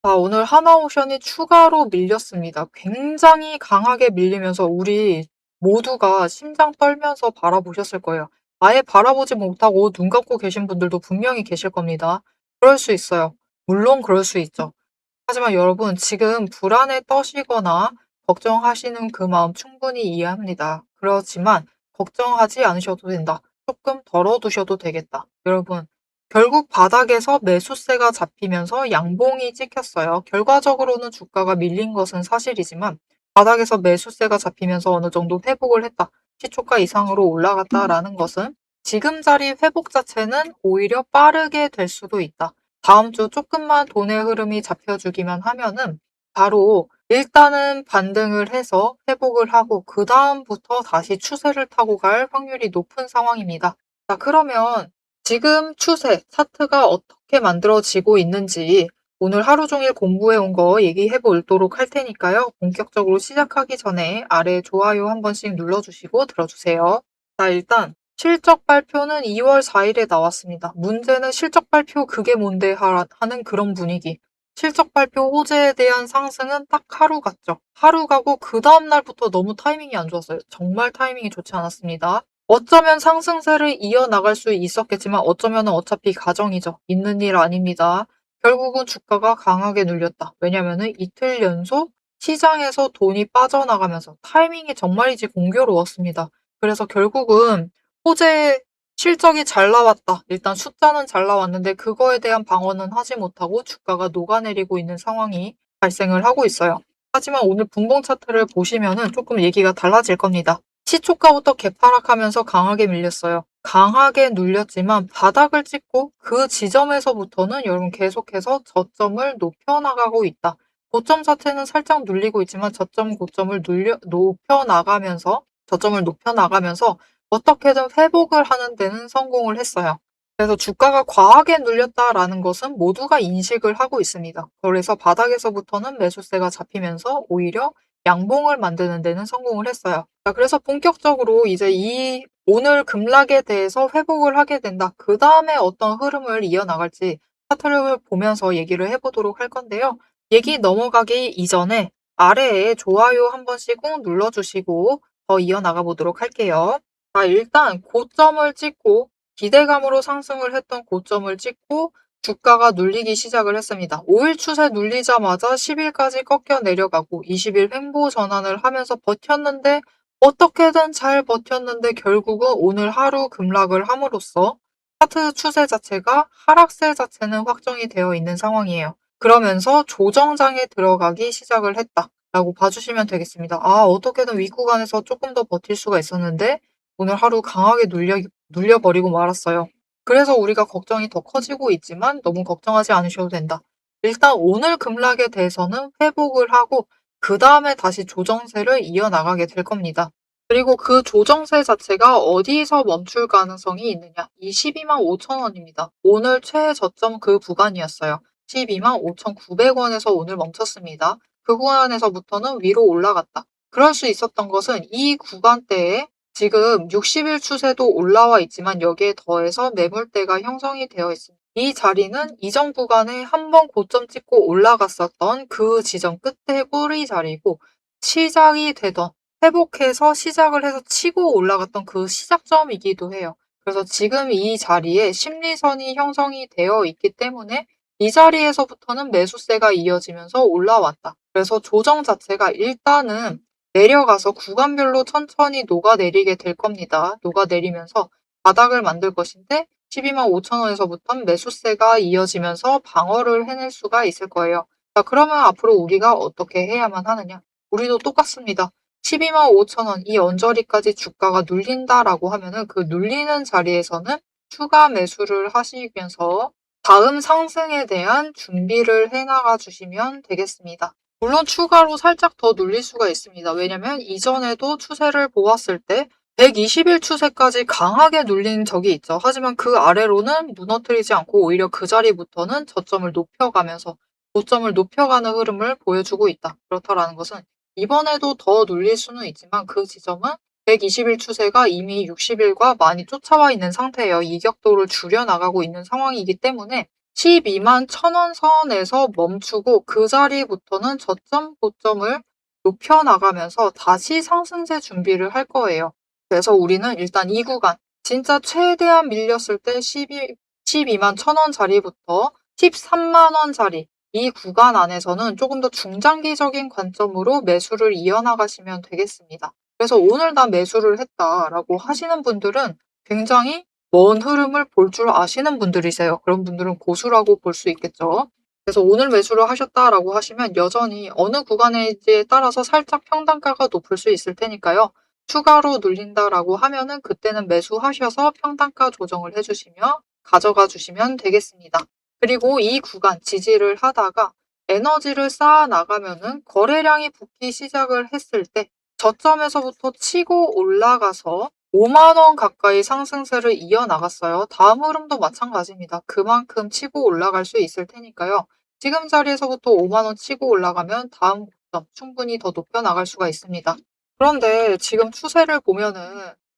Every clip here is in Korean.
오늘 하나오션이 추가로 밀렸습니다. 굉장히 강하게 밀리면서 우리 모두가 심장 떨면서 바라보셨을 거예요. 아예 바라보지 못하고 눈 감고 계신 분들도 분명히 계실 겁니다. 그럴 수 있어요. 물론 그럴 수 있죠. 하지만 여러분, 지금 불안에 떠시거나 걱정하시는 그 마음 충분히 이해합니다. 그렇지만 걱정하지 않으셔도 된다. 조금 덜어두셔도 되겠다. 여러분, 결국 바닥에서 매수세가 잡히면서 양봉이 찍혔어요. 결과적으로는 주가가 밀린 것은 사실이지만 바닥에서 매수세가 잡히면서 어느 정도 회복을 했다. 시초가 이상으로 올라갔다라는 것은 지금 자리 회복 자체는 오히려 빠르게 될 수도 있다. 다음 주 조금만 돈의 흐름이 잡혀주기만 하면은 바로 일단은 반등을 해서 회복을 하고 그다음부터 다시 추세를 타고 갈 확률이 높은 상황입니다. 자, 그러면 지금 추세, 차트가 어떻게 만들어지고 있는지 오늘 하루 종일 공부해 온 거 얘기해 보도록 할 테니까요. 본격적으로 시작하기 전에 아래 좋아요 한 번씩 눌러주시고 들어주세요. 자, 일단 실적 발표는 2월 4일에 나왔습니다. 문제는 실적 발표 그게 뭔데 하는 그런 분위기. 실적 발표 호재에 대한 상승은 딱 하루 갔죠. 하루 가고 그 다음 날부터 너무 타이밍이 안 좋았어요. 정말 타이밍이 좋지 않았습니다. 어쩌면 상승세를 이어나갈 수 있었겠지만 어쩌면 어차피 가정이죠. 있는 일 아닙니다. 결국은 주가가 강하게 눌렸다. 왜냐면은 이틀 연속 시장에서 돈이 빠져나가면서 타이밍이 정말이지 공교로웠습니다. 그래서 결국은 호재 실적이 잘 나왔다. 일단 숫자는 잘 나왔는데 그거에 대한 방어는 하지 못하고 주가가 녹아내리고 있는 상황이 발생을 하고 있어요. 하지만 오늘 분봉 차트를 보시면은 조금 얘기가 달라질 겁니다. 시초가부터 개파락하면서 강하게 밀렸어요. 강하게 눌렸지만 바닥을 찍고 그 지점에서부터는 여러분 계속해서 저점을 높여나가고 있다. 고점 자체는 살짝 눌리고 있지만 고점을 높여나가면서 어떻게든 회복을 하는 데는 성공을 했어요. 그래서 주가가 과하게 눌렸다라는 것은 모두가 인식을 하고 있습니다. 그래서 바닥에서부터는 매수세가 잡히면서 오히려 양봉을 만드는 데는 성공을 했어요. 자, 그래서 본격적으로 이제 이 오늘 급락에 대해서 회복을 하게 된다. 그 다음에 어떤 흐름을 이어나갈지 차트를 보면서 얘기를 해보도록 할 건데요. 얘기 넘어가기 이전에 아래에 좋아요 한 번씩 꼭 눌러주시고 더 이어나가 보도록 할게요. 자, 일단 고점을 찍고 기대감으로 상승을 했던 고점을 찍고 주가가 눌리기 시작을 했습니다. 5일 추세 눌리자마자 10일까지 꺾여 내려가고 20일 횡보 전환을 하면서 버텼는데 어떻게든 잘 버텼는데 결국은 오늘 하루 급락을 함으로써 차트 추세 자체가 하락세 자체는 확정이 되어 있는 상황이에요. 그러면서 조정장에 들어가기 시작을 했다라고 봐주시면 되겠습니다. 어떻게든 윗구간에서 조금 더 버틸 수가 있었는데 오늘 하루 강하게 눌려버리고 말았어요. 그래서 우리가 걱정이 더 커지고 있지만 너무 걱정하지 않으셔도 된다. 일단 오늘 급락에 대해서는 회복을 하고 그 다음에 다시 조정세를 이어나가게 될 겁니다. 그리고 그 조정세 자체가 어디서 멈출 가능성이 있느냐? 이 12만 5천 원입니다. 오늘 최저점 그 구간이었어요. 12만 5,900원에서 오늘 멈췄습니다. 그 구간에서부터는 위로 올라갔다. 그럴 수 있었던 것은 이 구간대에 지금 60일 추세도 올라와 있지만 여기에 더해서 매물대가 형성이 되어 있습니다. 이 자리는 이전 구간에 한번 고점 찍고 올라갔었던 그 지점 끝에 꼬리 자리고 시작이 되던 회복해서 시작을 해서 치고 올라갔던 그 시작점이기도 해요. 그래서 지금 이 자리에 심리선이 형성이 되어 있기 때문에 이 자리에서부터는 매수세가 이어지면서 올라왔다. 그래서 조정 자체가 일단은 내려가서 구간별로 천천히 녹아내리게 될 겁니다. 녹아내리면서 바닥을 만들 것인데 12만 5천 원에서부터는 매수세가 이어지면서 방어를 해낼 수가 있을 거예요. 자, 그러면 앞으로 우리가 어떻게 해야만 하느냐? 우리도 똑같습니다. 12만 5천 원 이 언저리까지 주가가 눌린다라고 하면은 그 눌리는 자리에서는 추가 매수를 하시면서 다음 상승에 대한 준비를 해나가 주시면 되겠습니다. 물론 추가로 살짝 더 눌릴 수가 있습니다. 왜냐면 이전에도 추세를 보았을 때 120일 추세까지 강하게 눌린 적이 있죠. 하지만 그 아래로는 무너뜨리지 않고 오히려 그 자리부터는 저점을 높여가면서 고점을 높여가는 흐름을 보여주고 있다. 그렇다라는 것은 이번에도 더 눌릴 수는 있지만 그 지점은 120일 추세가 이미 60일과 많이 쫓아와 있는 상태예요. 이격도를 줄여나가고 있는 상황이기 때문에 12만 1,000원 선에서 멈추고 그 자리부터는 저점, 고점을 높여나가면서 다시 상승세 준비를 할 거예요. 그래서 우리는 일단 이 구간, 진짜 최대한 밀렸을 때 12만 1,000원 자리부터 13만 원 자리, 이 구간 안에서는 조금 더 중장기적인 관점으로 매수를 이어나가시면 되겠습니다. 그래서 오늘 나 매수를 했다라고 하시는 분들은 굉장히 먼 흐름을 볼 줄 아시는 분들이세요. 그런 분들은 고수라고 볼 수 있겠죠. 그래서 오늘 매수를 하셨다라고 하시면 여전히 어느 구간인지에 따라서 살짝 평단가가 높을 수 있을 테니까요. 추가로 눌린다라고 하면은 그때는 매수하셔서 평단가 조정을 해주시며 가져가 주시면 되겠습니다. 그리고 이 구간 지지를 하다가 에너지를 쌓아 나가면은 거래량이 붙기 시작을 했을 때 저점에서부터 치고 올라가서 5만 원 가까이 상승세를 이어나갔어요. 다음 흐름도 마찬가지입니다. 그만큼 치고 올라갈 수 있을 테니까요. 지금 자리에서부터 5만 원 치고 올라가면 다음 고점 충분히 더 높여 나갈 수가 있습니다. 그런데 지금 추세를 보면은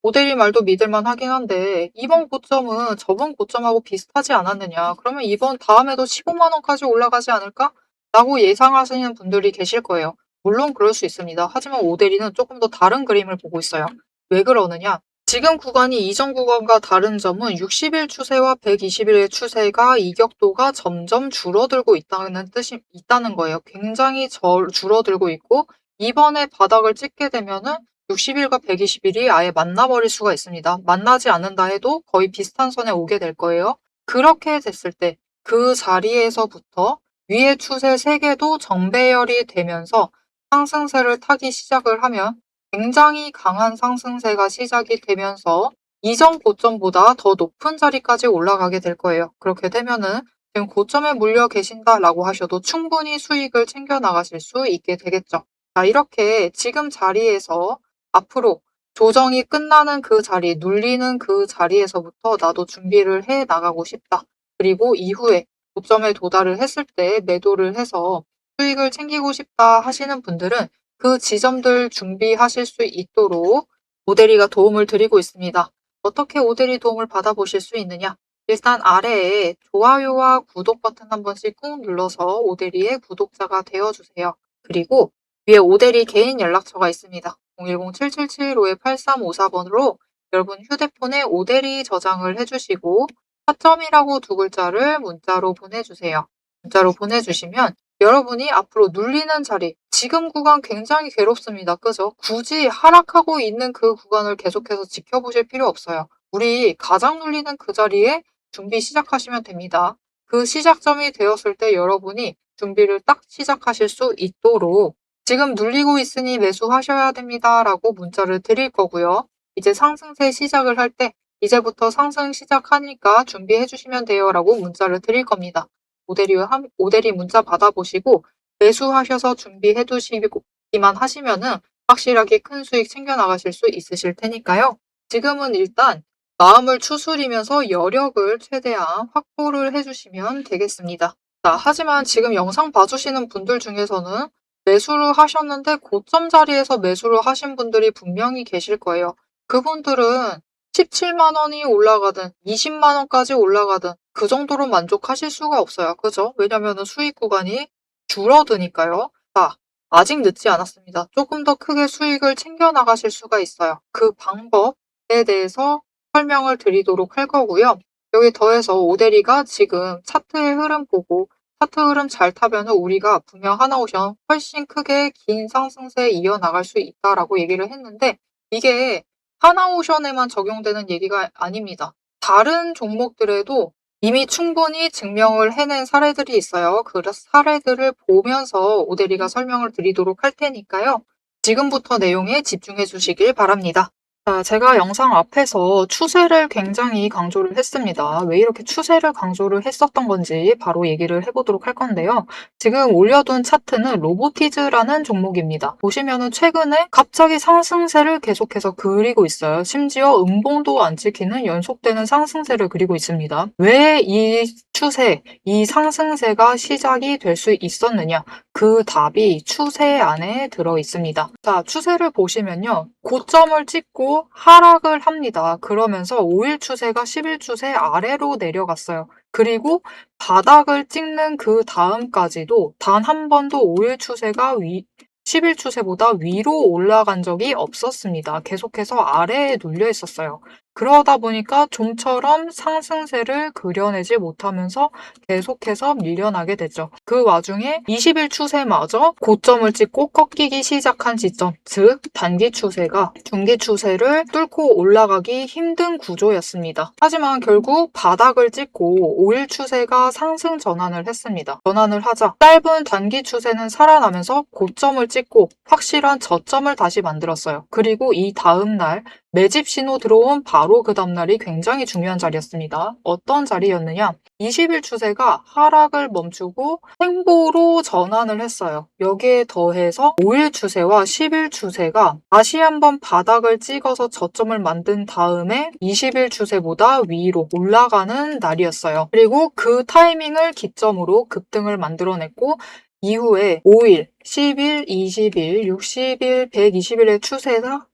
모델이 말도 믿을만 하긴 한데 이번 고점은 저번 고점하고 비슷하지 않았느냐. 그러면 이번 다음에도 15만 원까지 올라가지 않을까? 라고 예상하시는 분들이 계실 거예요. 물론 그럴 수 있습니다. 하지만 오데리는 조금 더 다른 그림을 보고 있어요. 왜 그러느냐? 지금 구간이 이전 구간과 다른 점은 60일 추세와 120일의 추세가 이격도가 점점 줄어들고 있다는 거예요. 굉장히 줄어들고 있고 이번에 바닥을 찍게 되면은 60일과 120일이 아예 만나버릴 수가 있습니다. 만나지 않는다 해도 거의 비슷한 선에 오게 될 거예요. 그렇게 됐을 때 그 자리에서부터 위의 추세 3개도 정배열이 되면서 상승세를 타기 시작을 하면 굉장히 강한 상승세가 시작이 되면서 이전 고점보다 더 높은 자리까지 올라가게 될 거예요. 그렇게 되면은 지금 고점에 물려 계신다라고 하셔도 충분히 수익을 챙겨 나가실 수 있게 되겠죠. 자, 이렇게 지금 자리에서 앞으로 조정이 끝나는 그 자리, 눌리는 그 자리에서부터 나도 준비를 해 나가고 싶다. 그리고 이후에 고점에 도달을 했을 때 매도를 해서 수익을 챙기고 싶다 하시는 분들은 그 지점들 준비하실 수 있도록 오데리가 도움을 드리고 있습니다. 어떻게 오데리 도움을 받아보실 수 있느냐? 일단 아래에 좋아요와 구독 버튼 한 번씩 꾹 눌러서 오데리의 구독자가 되어주세요. 그리고 위에 오데리 개인 연락처가 있습니다. 010-7775-8354번으로 여러분 휴대폰에 오데리 저장을 해주시고 4점이라고 2글자를 문자로 보내주세요. 문자로 보내주시면 여러분이 앞으로 눌리는 자리, 지금 구간 굉장히 괴롭습니다. 그죠? 굳이 하락하고 있는 그 구간을 계속해서 지켜보실 필요 없어요. 우리 가장 눌리는 그 자리에 준비 시작하시면 됩니다. 그 시작점이 되었을 때 여러분이 준비를 딱 시작하실 수 있도록 지금 눌리고 있으니 매수하셔야 됩니다. 라고 문자를 드릴 거고요. 이제 상승세 시작을 할 때 이제부터 상승 시작하니까 준비해 주시면 돼요. 라고 문자를 드릴 겁니다. 오데리 문자 받아보시고 매수하셔서 준비해 두시기만 하시면은 확실하게 큰 수익 챙겨 나가실 수 있으실 테니까요. 지금은 일단 마음을 추스리면서 여력을 최대한 확보를 해주시면 되겠습니다. 자, 하지만 지금 영상 봐주시는 분들 중에서는 매수를 하셨는데 고점 자리에서 매수를 하신 분들이 분명히 계실 거예요. 그분들은 17만 원이 올라가든 20만 원까지 올라가든 그 정도로 만족하실 수가 없어요. 그죠? 왜냐면은 수익 구간이 줄어드니까요. 자, 아직 늦지 않았습니다. 조금 더 크게 수익을 챙겨 나가실 수가 있어요. 그 방법에 대해서 설명을 드리도록 할 거고요. 여기 더해서 오데리가 지금 차트의 흐름 보고 차트 흐름 잘 타면은 우리가 분명 하나오션 훨씬 크게 긴 상승세에 이어나갈 수 있다라고 얘기를 했는데 이게 하나오션에만 적용되는 얘기가 아닙니다. 다른 종목들에도 이미 충분히 증명을 해낸 사례들이 있어요. 그 사례들을 보면서 오데리가 설명을 드리도록 할 테니까요. 지금부터 내용에 집중해 주시길 바랍니다. 자, 제가 영상 앞에서 추세를 굉장히 강조를 했습니다. 왜 이렇게 추세를 강조를 했었던 건지 바로 얘기를 해보도록 할 건데요. 지금 올려둔 차트는 로보티즈라는 종목입니다. 보시면은 최근에 갑자기 상승세를 계속해서 그리고 있어요. 심지어 음봉도 안 찍히는 연속되는 상승세를 그리고 있습니다. 왜 이 추세, 이 상승세가 시작이 될 수 있었느냐? 그 답이 추세 안에 들어 있습니다. 자, 추세를 보시면요. 고점을 찍고 하락을 합니다. 그러면서 5일 추세가 10일 추세 아래로 내려갔어요. 그리고 바닥을 찍는 그 다음까지도 단 한 번도 5일 추세가 10일 추세보다 위로 올라간 적이 없었습니다. 계속해서 아래에 눌려 있었어요. 그러다 보니까 좀처럼 상승세를 그려내지 못하면서 계속해서 밀려나게 됐죠. 그 와중에 20일 추세마저 고점을 찍고 꺾이기 시작한 지점, 즉 단기 추세가 중기 추세를 뚫고 올라가기 힘든 구조였습니다. 하지만 결국 바닥을 찍고 5일 추세가 상승 전환을 했습니다. 전환을 하자 짧은 단기 추세는 살아나면서 고점을 찍고 확실한 저점을 다시 만들었어요. 그리고 이 다음 날 매집 신호 들어온 바로 그 다음날이 굉장히 중요한 자리였습니다. 어떤 자리였느냐? 20일 추세가 하락을 멈추고 횡보로 전환을 했어요. 여기에 더해서 5일 추세와 10일 추세가 다시 한번 바닥을 찍어서 저점을 만든 다음에 20일 추세보다 위로 올라가는 날이었어요. 그리고 그 타이밍을 기점으로 급등을 만들어냈고 이후에 5일, 10일, 20일, 60일, 120일의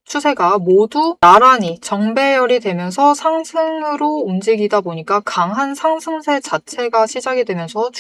추세가 모두 나란히 정배열이 되면서 상승으로 움직이다 보니까 강한 상승세 자체가 시작이 되면서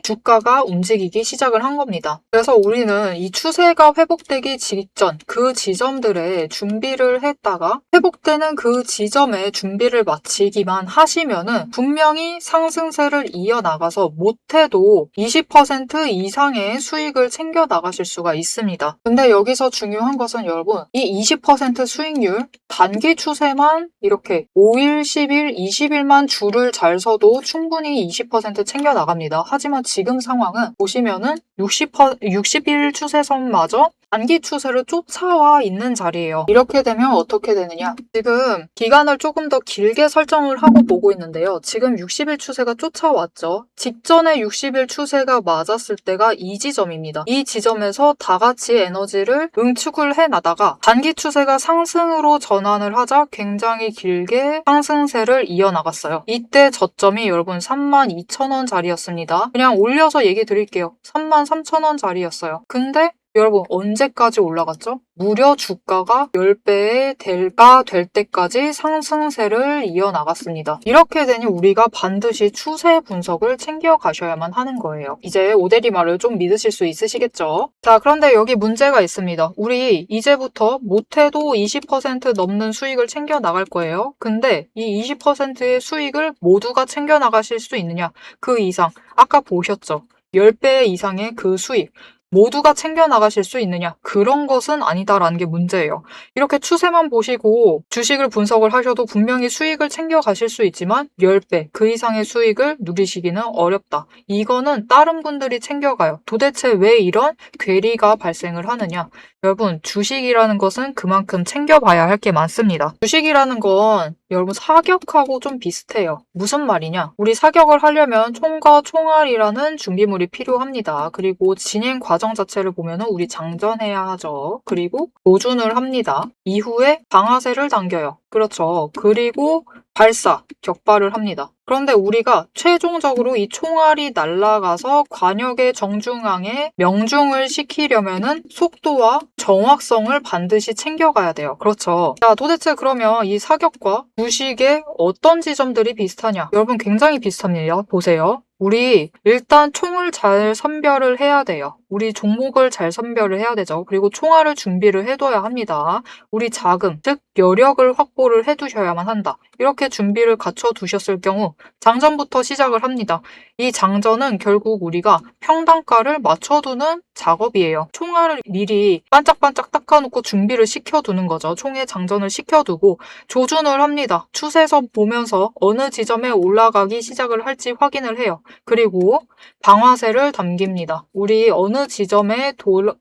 주가가 움직이기 시작을 한 겁니다. 그래서 우리는 이 추세가 회복되기 직전 그 지점들에 준비를 했다가 회복되는 그 지점에 준비를 마치기만 하시면은 분명히 상승세를 이어나가서 못해도 20% 이상의 수익을 챙겨 나가실 수가 있습니다. 근데 여기서 중요한 것은 여러분, 이 20% 수익률 단기 추세만 이렇게 5일, 10일, 20일만 줄을 잘 서도 충분히 20% 챙겨 나갑니다. 하지만 지금 상황은 보시면은 60일 추세선마저 단기 추세를 쫓아와 있는 자리예요. 이렇게 되면 어떻게 되느냐? 지금 기간을 조금 더 길게 설정을 하고 보고 있는데요. 지금 60일 추세가 쫓아왔죠. 직전에 60일 추세가 맞았을 때가 이 지점입니다. 이 지점에서 다 같이 에너지를 응축을 해나다가 단기 추세가 상승으로 전환을 하자 굉장히 길게 상승세를 이어나갔어요. 이때 저점이 여러분 32,000원 자리였습니다. 그냥 올려서 얘기 드릴게요. 33,000원 자리였어요. 근데 여러분 언제까지 올라갔죠? 무려 주가가 10배의 대가 될 때까지 상승세를 이어나갔습니다. 이렇게 되니 우리가 반드시 추세 분석을 챙겨가셔야만 하는 거예요. 이제 오대리 말을 좀 믿으실 수 있으시겠죠? 자, 그런데 여기 문제가 있습니다. 우리 이제부터 못해도 20% 넘는 수익을 챙겨 나갈 거예요. 근데 이 20%의 수익을 모두가 챙겨 나가실 수 있느냐? 그 이상 아까 보셨죠? 10배 이상의 그 수익 모두가 챙겨 나가실 수 있느냐? 그런 것은 아니다라는 게 문제예요. 이렇게 추세만 보시고 주식을 분석을 하셔도 분명히 수익을 챙겨 가실 수 있지만 10배, 그 이상의 수익을 누리시기는 어렵다. 이거는 다른 분들이 챙겨가요. 도대체 왜 이런 괴리가 발생을 하느냐? 여러분, 주식이라는 것은 그만큼 챙겨봐야 할 게 많습니다. 주식이라는 건 여러분 사격하고 좀 비슷해요. 무슨 말이냐? 우리 사격을 하려면 총과 총알이라는 준비물이 필요합니다. 그리고 진행 과정 자체를 보면 우리 장전해야 하죠. 그리고 조준을 합니다. 이후에 방아쇠를 당겨요. 그렇죠. 그리고 발사, 격발을 합니다. 그런데 우리가 최종적으로 이 총알이 날아가서 관역의 정중앙에 명중을 시키려면은 속도와 정확성을 반드시 챙겨가야 돼요. 그렇죠. 자, 도대체 그러면 이 사격과 주식의 어떤 지점들이 비슷하냐? 여러분 굉장히 비슷합니다. 보세요. 우리 일단 총을 잘 선별을 해야 돼요. 우리 종목을 잘 선별을 해야 되죠. 그리고 총알을 준비를 해둬야 합니다. 우리 자금, 즉 여력을 확보를 해두셔야만 한다. 이렇게 준비를 갖춰두셨을 경우 장전부터 시작을 합니다. 이 장전은 결국 우리가 평단가를 맞춰두는 작업이에요. 총알을 미리 반짝반짝 닦아놓고 준비를 시켜두는 거죠. 총에 장전을 시켜두고 조준을 합니다. 추세선 보면서 어느 지점에 올라가기 시작을 할지 확인을 해요. 그리고 방아쇠를 당깁니다. 우리 어느 지점에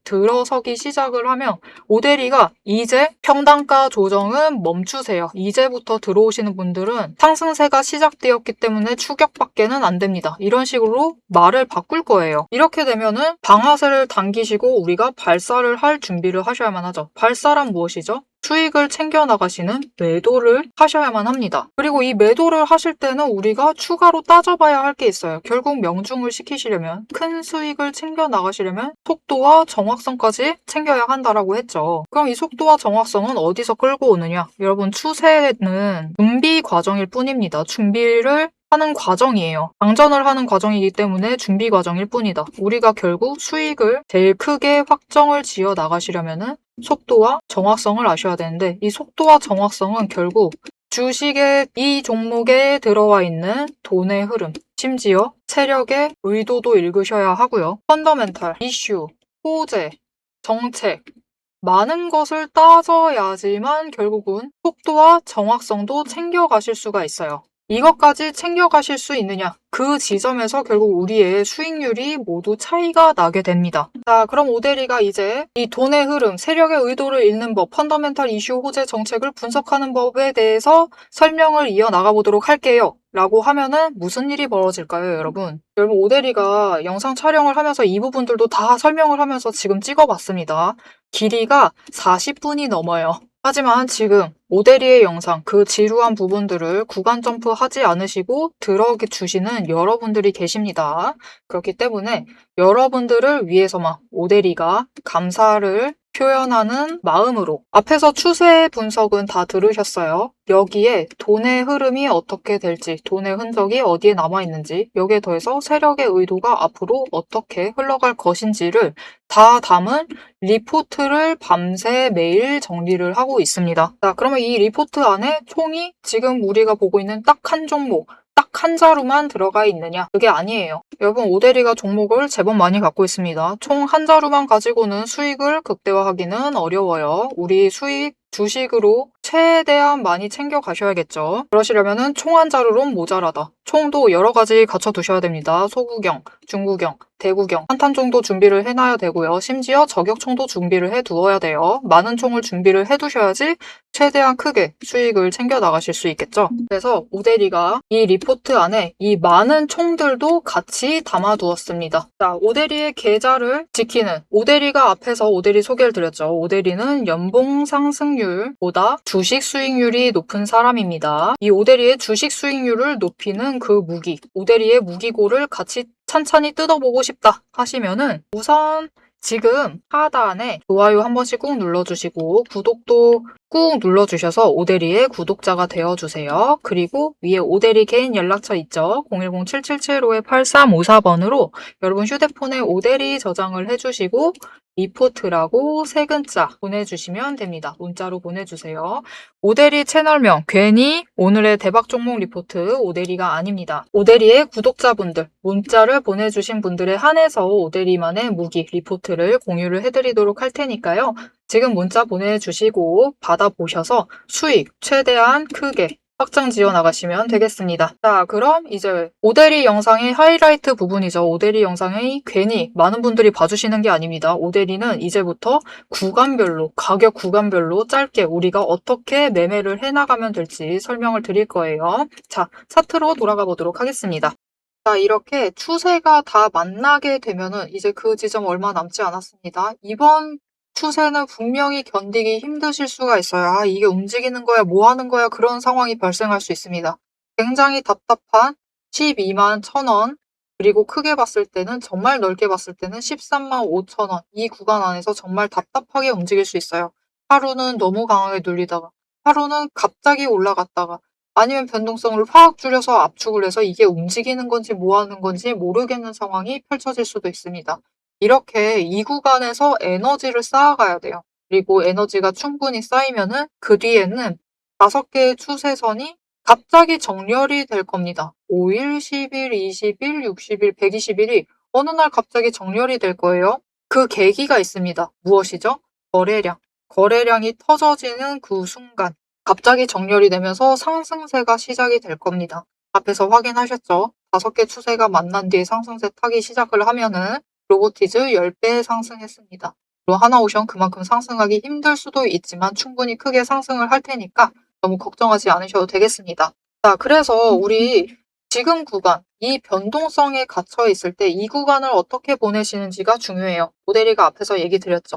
들어서기 시작을 하면 오대리가 이제 평단가 조정은 멈추세요. 이제부터 들어오시는 분들은 상승세가 시작되었기 때문에 추격밖에는 안 됩니다. 이런 식으로 말을 바꿀 거예요. 이렇게 되면은 방아쇠를 당기시고 우리가 발사를 할 준비를 하셔야만 하죠. 발사란 무엇이죠? 수익을 챙겨 나가시는 매도를 하셔야만 합니다. 그리고 이 매도를 하실 때는 우리가 추가로 따져봐야 할 게 있어요. 결국 명중을 시키시려면, 큰 수익을 챙겨 나가시려면 속도와 정확성까지 챙겨야 한다라고 했죠. 그럼 이 속도와 정확성은 어디서 끌고 오느냐? 여러분, 추세는 준비 과정일 뿐입니다. 준비를 하는 과정이에요. 방전을 하는 과정이기 때문에 준비 과정일 뿐이다. 우리가 결국 수익을 제일 크게 확정을 지어 나가시려면은 속도와 정확성을 아셔야 되는데, 이 속도와 정확성은 결국 주식의 이 종목에 들어와 있는 돈의 흐름, 심지어 세력의 의도도 읽으셔야 하고요. 펀더멘탈, 이슈, 호재, 정책, 많은 것을 따져야지만 결국은 속도와 정확성도 챙겨가실 수가 있어요. 이것까지 챙겨가실 수 있느냐? 그 지점에서 결국 우리의 수익률이 모두 차이가 나게 됩니다. 자, 그럼 오대리가 이제 이 돈의 흐름, 세력의 의도를 읽는 법, 펀더멘탈 이슈 호재 정책을 분석하는 법에 대해서 설명을 이어나가 보도록 할게요. 라고 하면은 무슨 일이 벌어질까요, 여러분? 여러분, 오대리가 영상 촬영을 하면서 이 부분들도 다 설명을 하면서 지금 찍어봤습니다. 길이가 40분이 넘어요. 하지만 지금 오대리의 영상, 그 지루한 부분들을 구간 점프하지 않으시고 들어주시는 여러분들이 계십니다. 그렇기 때문에 여러분들을 위해서만 오대리가 감사를 표현하는 마음으로 앞에서 추세 분석은 다 들으셨어요. 여기에 돈의 흐름이 어떻게 될지, 돈의 흔적이 어디에 남아있는지, 여기에 더해서 세력의 의도가 앞으로 어떻게 흘러갈 것인지를 다 담은 리포트를 밤새 매일 정리를 하고 있습니다. 자, 그러면 이 리포트 안에 총이 지금 우리가 보고 있는 딱 한 종목, 딱 한 자루만 들어가 있느냐? 그게 아니에요. 여러분, 오대리가 종목을 제법 많이 갖고 있습니다. 총 한 자루만 가지고는 수익을 극대화하기는 어려워요. 우리 수익 주식으로 최대한 많이 챙겨 가셔야겠죠. 그러시려면은 총 한 자루론 모자라다. 총도 여러 가지 갖춰 두셔야 됩니다. 소구경, 중구경, 대구경, 한탄 정도 준비를 해놔야 되고요. 심지어 저격총도 준비를 해 두어야 돼요. 많은 총을 준비를 해 두셔야지 최대한 크게 수익을 챙겨 나가실 수 있겠죠. 그래서 오대리가 이 리포트 안에 이 많은 총들도 같이 담아 두었습니다. 자, 오대리의 계좌를 지키는, 오대리가 앞에서 오대리 소개를 드렸죠. 오대리는 연봉 상승률보다 주식 수익률이 높은 사람입니다. 이 오대리의 주식 수익률을 높이는 그 무기, 오대리의 무기고를 같이 찬찬히 뜯어보고 싶다 하시면은 우선 지금 하단에 좋아요 한 번씩 꾹 눌러주시고 구독도 꾹 눌러주셔서 오대리의 구독자가 되어주세요. 그리고 위에 오대리 개인 연락처 있죠? 010-7775-8354번으로 여러분 휴대폰에 오대리 저장을 해주시고 리포트라고 세 글자 보내주시면 됩니다. 문자로 보내주세요. 오대리 채널명 괜히 오늘의 대박 종목 리포트 오대리가 아닙니다. 오대리의 구독자분들 문자를 보내주신 분들에 한해서 오대리만의 무기 리포트를 공유를 해드리도록 할 테니까요. 지금 문자 보내주시고 받아보셔서 수익 최대한 크게 확장 지어 나가시면 되겠습니다. 자, 그럼 이제 오대리 영상의 하이라이트 부분이죠. 오대리 영상이 괜히 많은 분들이 봐주시는 게 아닙니다. 오대리는 이제부터 구간별로, 가격 구간별로 짧게 우리가 어떻게 매매를 해나가면 될지 설명을 드릴 거예요. 자, 차트로 돌아가 보도록 하겠습니다. 자, 이렇게 추세가 다 만나게 되면은 이제 그 지점 얼마 남지 않았습니다. 이번 추세는 분명히 견디기 힘드실 수가 있어요. 아, 이게 움직이는 거야, 뭐 하는 거야, 그런 상황이 발생할 수 있습니다. 굉장히 답답한 12만 1,000원, 그리고 크게 봤을 때는, 정말 넓게 봤을 때는 13만 5,000원, 이 구간 안에서 정말 답답하게 움직일 수 있어요. 하루는 너무 강하게 눌리다가, 하루는 갑자기 올라갔다가, 아니면 변동성을 확 줄여서 압축을 해서 이게 움직이는 건지 뭐 하는 건지 모르겠는 상황이 펼쳐질 수도 있습니다. 이렇게 이 구간에서 에너지를 쌓아가야 돼요. 그리고 에너지가 충분히 쌓이면은 그 뒤에는 5개의 추세선이 갑자기 정렬이 될 겁니다. 5일, 10일, 20일, 60일, 120일이 어느 날 갑자기 정렬이 될 거예요. 그 계기가 있습니다. 무엇이죠? 거래량. 거래량이 터져지는 그 순간 갑자기 정렬이 되면서 상승세가 시작이 될 겁니다. 앞에서 확인하셨죠? 5개 추세가 만난 뒤에 상승세 타기 시작을 하면은 로보티즈 10배 상승했습니다. 하나오션 그만큼 상승하기 힘들 수도 있지만 충분히 크게 상승을 할 테니까 너무 걱정하지 않으셔도 되겠습니다. 자, 그래서 우리 지금 구간, 이 변동성에 갇혀 있을 때 이 구간을 어떻게 보내시는지가 중요해요. 모델이가 앞에서 얘기 드렸죠.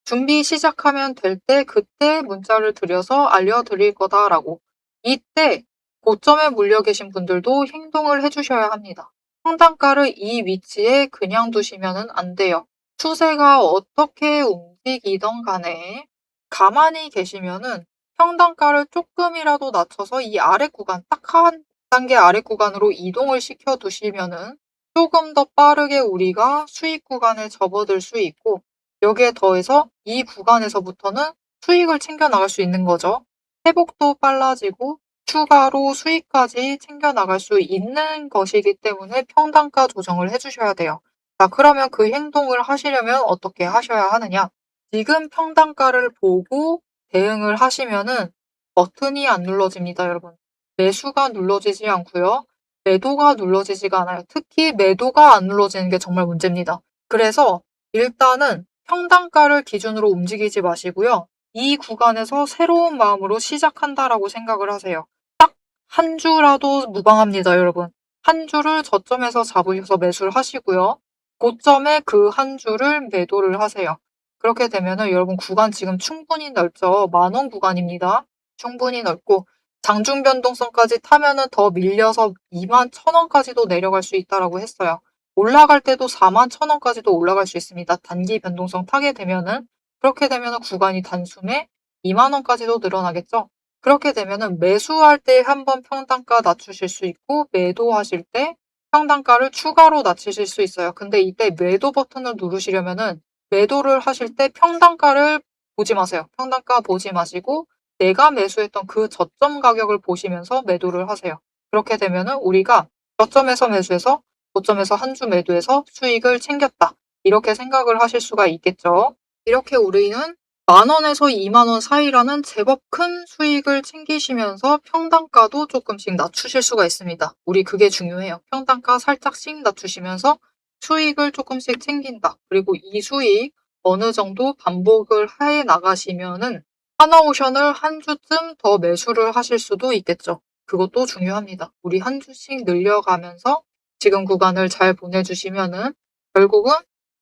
준비 시작하면 될 때 그때 문자를 드려서 알려드릴 거다라고. 이때 고점에 물려 계신 분들도 행동을 해주셔야 합니다. 평단가를 이 위치에 그냥 두시면 안 돼요. 추세가 어떻게 움직이던 간에 가만히 계시면은 평단가를 조금이라도 낮춰서 이 아래 구간, 딱 한 단계 아래 구간으로 이동을 시켜 두시면은 조금 더 빠르게 우리가 수익 구간에 접어들 수 있고, 여기에 더해서 이 구간에서부터는 수익을 챙겨 나갈 수 있는 거죠. 회복도 빨라지고 추가로 수익까지 챙겨 나갈 수 있는 것이기 때문에 평단가 조정을 해주셔야 돼요. 자, 그러면 그 행동을 하시려면 어떻게 하셔야 하느냐? 지금 평단가를 보고 대응을 하시면은 버튼이 안 눌러집니다, 여러분. 매수가 눌러지지 않고요. 매도가 눌러지지가 않아요. 특히 매도가 안 눌러지는 게 정말 문제입니다. 그래서 일단은 평단가를 기준으로 움직이지 마시고요. 이 구간에서 새로운 마음으로 시작한다라고 생각을 하세요. 딱 한 주라도 무방합니다, 여러분. 한 주를 저점에서 잡으셔서 매수를 하시고요. 고점에 그 한 주를 매도를 하세요. 그렇게 되면은 여러분 구간 지금 충분히 넓죠. 10,000원 구간입니다. 충분히 넓고 장중 변동성까지 타면은 더 밀려서 21,000원까지도 내려갈 수 있다라고 했어요. 올라갈 때도 41,000원까지도 올라갈 수 있습니다. 단기 변동성 타게 되면은. 그렇게 되면은 구간이 단숨에 20,000원까지도 늘어나겠죠. 그렇게 되면은 매수할 때 한번 평단가 낮추실 수 있고, 매도하실 때 평단가를 추가로 낮추실 수 있어요. 근데 이때 매도 버튼을 누르시려면은 매도를 하실 때 평단가를 보지 마세요. 평단가 보지 마시고 내가 매수했던 그 저점 가격을 보시면서 매도를 하세요. 그렇게 되면은 우리가 저점에서 매수해서 고점에서 한 주 매도해서 수익을 챙겼다. 이렇게 생각을 하실 수가 있겠죠. 이렇게 우리는 10,000원에서 20,000원 사이라는 제법 큰 수익을 챙기시면서 평단가도 조금씩 낮추실 수가 있습니다. 우리 그게 중요해요. 평단가 살짝씩 낮추시면서 수익을 조금씩 챙긴다. 그리고 이 수익 어느 정도 반복을 해 나가시면은 하나오션을 한 주쯤 더 매수를 하실 수도 있겠죠. 그것도 중요합니다. 우리 한 주씩 늘려가면서 지금 구간을 잘 보내주시면은 결국은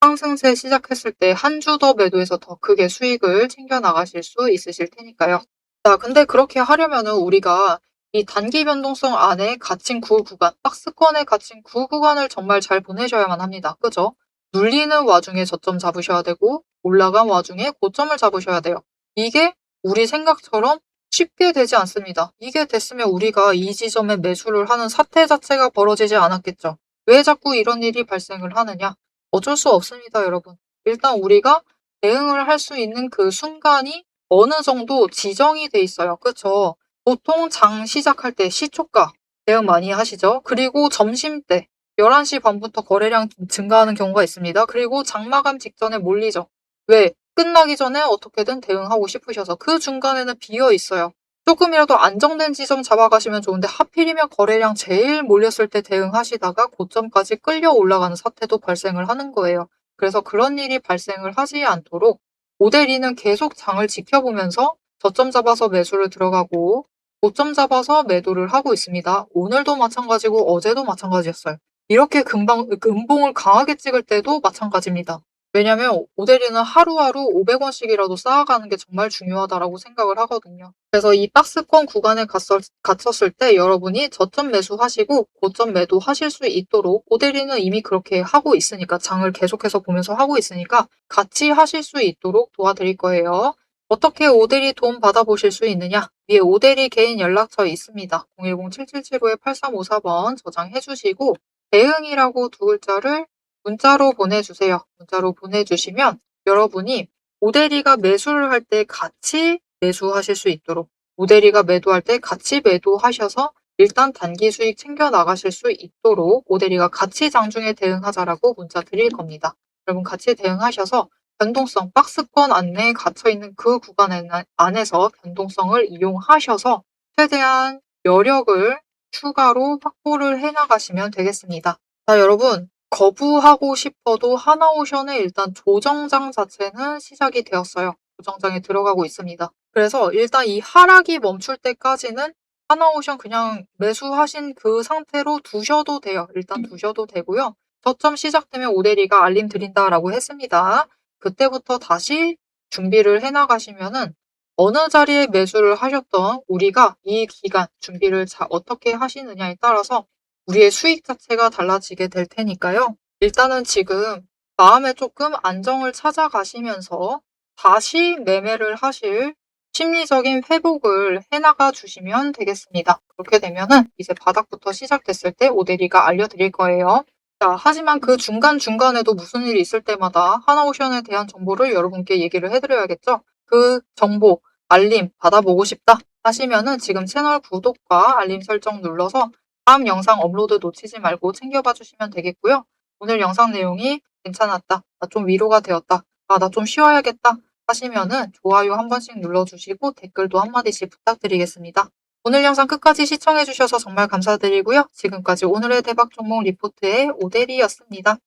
상승세 시작했을 때 한 주 더 매도해서 더 크게 수익을 챙겨 나가실 수 있으실 테니까요. 자, 근데 그렇게 하려면은 우리가 이 단기 변동성 안에 갇힌 구 구간, 박스권에 갇힌 구 구간을 정말 잘 보내셔야만 합니다. 그죠? 눌리는 와중에 저점 잡으셔야 되고 올라간 와중에 고점을 잡으셔야 돼요. 이게 우리 생각처럼 쉽게 되지 않습니다. 이게 됐으면 우리가 이 지점에 매수를 하는 사태 자체가 벌어지지 않았겠죠. 왜 자꾸 이런 일이 발생을 하느냐? 어쩔 수 없습니다, 여러분. 일단 우리가 대응을 할 수 있는 그 순간이 어느 정도 지정이 돼 있어요. 그쵸? 보통 장 시작할 때 시초가 대응 많이 하시죠? 그리고 점심때 11시 반부터 거래량 증가하는 경우가 있습니다. 그리고 장마감 직전에 몰리죠. 왜? 끝나기 전에 어떻게든 대응하고 싶으셔서. 그 중간에는 비어 있어요. 조금이라도 안정된 지점 잡아가시면 좋은데 하필이면 거래량 제일 몰렸을 때 대응하시다가 고점까지 끌려 올라가는 사태도 발생을 하는 거예요. 그래서 그런 일이 발생을 하지 않도록 모델이는 계속 장을 지켜보면서 저점 잡아서 매수를 들어가고 고점 잡아서 매도를 하고 있습니다. 오늘도 마찬가지고 어제도 마찬가지였어요. 이렇게 금방 음봉을 강하게 찍을 때도 마찬가지입니다. 왜냐면 오데리는 하루하루 500원씩이라도 쌓아가는 게 정말 중요하다라고 생각을 하거든요. 그래서 이 박스권 구간에 갇혔을 때 여러분이 저점 매수하시고 고점 매도하실 수 있도록 오데리는 이미 그렇게 하고 있으니까 장을 계속해서 보면서 하고 있으니까 같이 하실 수 있도록 도와드릴 거예요. 어떻게 오데리 도움 받아보실 수 있느냐? 위에 오데리 개인 연락처 있습니다. 010-7775-8354번 저장해 주시고 대응이라고 두 글자를 문자로 보내주세요. 문자로 보내주시면 여러분이 오데리가 매수를 할 때 같이 매수하실 수 있도록 오데리가 매도할 때 같이 매도하셔서 일단 단기 수익 챙겨 나가실 수 있도록 오데리가 같이 장중에 대응하자라고 문자 드릴 겁니다. 여러분 같이 대응하셔서 변동성, 박스권 안에 갇혀있는 그 구간 안에서 변동성을 이용하셔서 최대한 여력을 추가로 확보를 해나가시면 되겠습니다. 자, 여러분 거부하고 싶어도 하나오션의 일단 조정장 자체는 시작이 되었어요. 조정장에 들어가고 있습니다. 그래서 일단 이 하락이 멈출 때까지는 하나오션 그냥 매수하신 그 상태로 두셔도 돼요. 일단 두셔도 되고요. 저점 시작되면 오데리가 알림 드린다라고 했습니다. 그때부터 다시 준비를 해 나가시면은 어느 자리에 매수를 하셨던 우리가 이 기간 준비를 어떻게 하시느냐에 따라서 우리의 수익 자체가 달라지게 될 테니까요. 일단은 지금 마음에 조금 안정을 찾아가시면서 다시 매매를 하실 심리적인 회복을 해 나가 주시면 되겠습니다. 그렇게 되면은 이제 바닥부터 시작됐을 때 오대리가 알려드릴 거예요. 자, 하지만 그 중간중간에도 무슨 일이 있을 때마다 하나오션에 대한 정보를 여러분께 얘기를 해 드려야겠죠? 그 정보, 알림 받아보고 싶다 하시면은 지금 채널 구독과 알림 설정 눌러서 다음 영상 업로드 놓치지 말고 챙겨봐 주시면 되겠고요. 오늘 영상 내용이 괜찮았다. 나 좀 위로가 되었다. 아, 나 좀 쉬어야겠다. 하시면은 좋아요 한 번씩 눌러주시고 댓글도 한마디씩 부탁드리겠습니다. 오늘 영상 끝까지 시청해 주셔서 정말 감사드리고요. 지금까지 오늘의 대박 종목 리포트의 오대리였습니다.